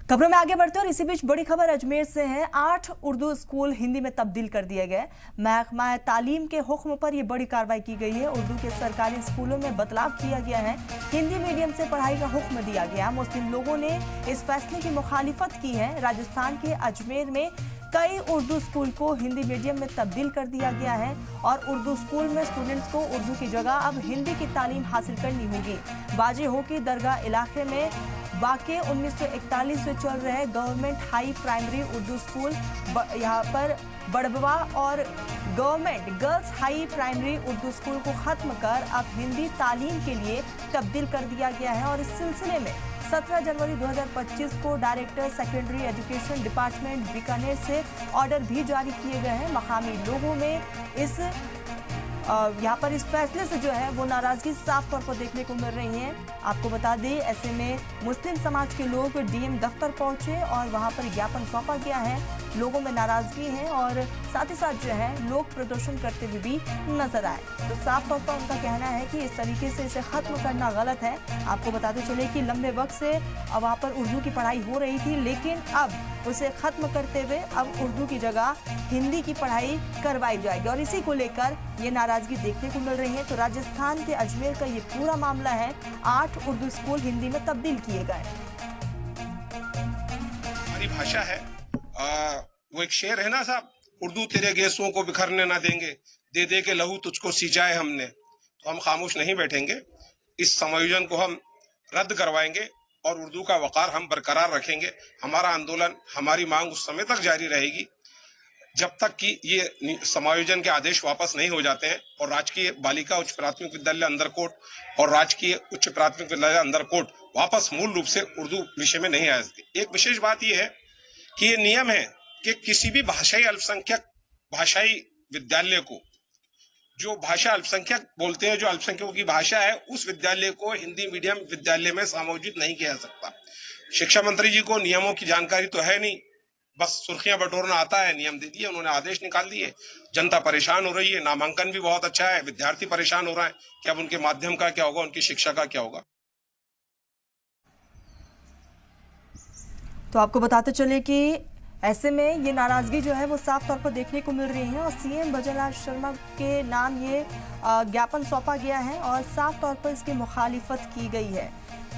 खबरों में आगे बढ़ते हैं और इसी बीच बड़ी खबर अजमेर से है। 8 उर्दू स्कूल हिंदी में तब्दील कर दिए गए। महकमा तालीम के हुक्म पर यह बड़ी कार्रवाई की गई है। उर्दू के सरकारी स्कूलों में बदलाव किया गया है। हिंदी मीडियम से पढ़ाई का हुक्म दिया गया। मुस्लिम लोगों ने इस फैसले की मुखालिफत की है। राजस्थान के अजमेर में कई उर्दू स्कूल को हिंदी मीडियम में तब्दील कर दिया गया है और उर्दू स्कूल में स्टूडेंट्स को उर्दू की जगह अब हिंदी की तालीम हासिल करनी होगी। बाजे हो की दरगाह इलाके में वाक़े 1941 से चल रहे government high primary Urdu school यहाँ पर बड़बवा और government girls high primary Urdu school को ख़त्म कर अब हिंदी तालीम के लिए तब्दील कर दिया गया है। और इस सिलसिले में 17 जनवरी 2025 को director secondary education department Bikaner से ऑर्डर भी जारी किए गए हैं। मकामी लोगों में यहाँ पर इस फैसले से जो है वो नाराजगी साफ तौर पर देखने को मिल रही है। आपको बता दें, ऐसे में मुस्लिम समाज के लोग डीएम दफ्तर पहुंचे और वहां पर ज्ञापन सौंपा गया है। लोगों में नाराजगी है और साथ ही साथ जो है लोग प्रदर्शन करते हुए भी नजर आए। तो साफ तौर पर उनका कहना है कि इस तरीके से इसे खत्म करना गलत है। आपको बताते चले कि लंबे वक्त से वहाँ पर उर्दू की पढ़ाई हो रही थी, लेकिन अब उसे खत्म करते हुए अब उर्दू की जगह हिंदी की पढ़ाई करवाई जाएगी और इसी को लेकर ये नाराजगी देखने को मिल रही है। तो राजस्थान के अजमेर का ये पूरा मामला है। 8 उर्दू स्कूल हिंदी में तब्दील किए गए। हमारी भाषा है, वो एक शेर है ना साहब, उर्दू तेरे गेसों को बिखरने ना देंगे, दे दे के लहू तुझको सिंचाए हमने। तो हम खामोश नहीं बैठेंगे, इस समायोजन को हम रद्द करवाएंगे और उर्दू का वकार हम बरकरार रखेंगे। हमारा आंदोलन, हमारी मांग उस समय तक जारी रहेगी जब तक कि ये समायोजन के आदेश वापस नहीं हो जाते हैं और राजकीय बालिका उच्च प्राथमिक विद्यालय अंदरकोट और राजकीय उच्च प्राथमिक विद्यालय अंदरकोट वापस मूल रूप से उर्दू विषय में नहीं आ सकती। एक विशेष बात यह है कि ये नियम है कि किसी भी भाषाई अल्पसंख्यक भाषाई विद्यालय को, जो भाषा अल्पसंख्यक बोलते हैं, जो अल्पसंख्यकों की भाषा है, उस विद्यालय को हिंदी मीडियम विद्यालय में समायोजित नहीं किया जा सकता। शिक्षा मंत्री जी को नियमों की जानकारी तो है नहीं, बस सुर्खियां बटोरना आता है। नियम दे दिए उन्होंने, आदेश निकाल दिए। जनता परेशान हो रही है, नामांकन भी बहुत अच्छा है, विद्यार्थी परेशान हो रहा है कि अब उनके माध्यम का क्या होगा, उनकी शिक्षा का क्या होगा। तो आपको बताते चले कि ऐसे में ये नाराजगी जो है वो साफ तौर पर देखने को मिल रही है और सीएम भजनलाल शर्मा के नाम ये ज्ञापन सौंपा गया है और साफ तौर पर इसकी मुखालिफत की गई है।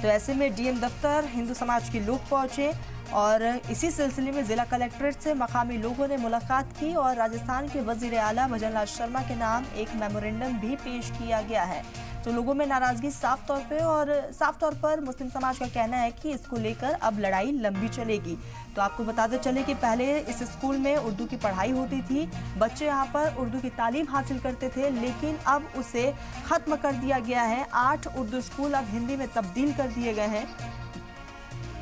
तो ऐसे में डीएम दफ्तर हिंदू समाज के लोग पहुंचे और इसी सिलसिले में जिला कलेक्ट्रेट से मकामी लोगों ने मुलाकात की और राजस्थान के वजीर आला भजनलाल शर्मा के नाम एक मेमोरेंडम भी पेश किया गया है। तो लोगों में नाराजगी साफ तौर पर मुस्लिम समाज का कहना है कि इसको लेकर अब लड़ाई लंबी चलेगी। तो आपको बताते चले कि पहले इस स्कूल में उर्दू की पढ़ाई होती थी, बच्चे यहाँ पर उर्दू की तालीम हासिल करते थे, लेकिन अब उसे खत्म कर दिया गया है। 8 उर्दू स्कूल अब हिंदी में तब्दील कर दिए गए हैं।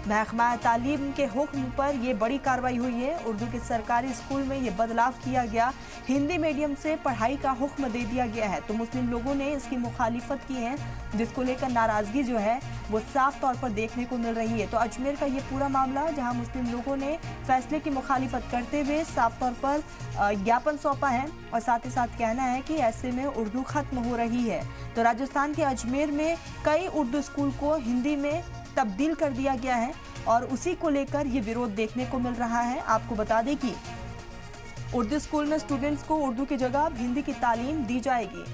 महकमा तालीम के हुक्म पर यह बड़ी कार्रवाई हुई है। उर्दू के सरकारी स्कूल में ये बदलाव किया गया, हिंदी मीडियम से पढ़ाई का हुक्म दे दिया गया है। तो मुस्लिम लोगों ने इसकी मुखालिफत की है, जिसको लेकर नाराजगी जो है वो साफ तौर पर देखने को मिल रही है। तो अजमेर का ये पूरा मामला, जहां मुस्लिम लोगों ने फैसले की मुखालिफत करते हुए साफ तौर पर ज्ञापन सौंपा है और साथ ही साथ कहना है कि ऐसे में उर्दू खत्म हो रही है। तो राजस्थान के अजमेर में कई उर्दू स्कूल को हिंदी में तब्दील कर दिया गया है और उसी को लेकर ये विरोध देखने को मिल रहा है। आपको बता दें कि उर्दू स्कूल में स्टूडेंट्स को उर्दू की जगह हिंदी की तालीम दी जाएगी।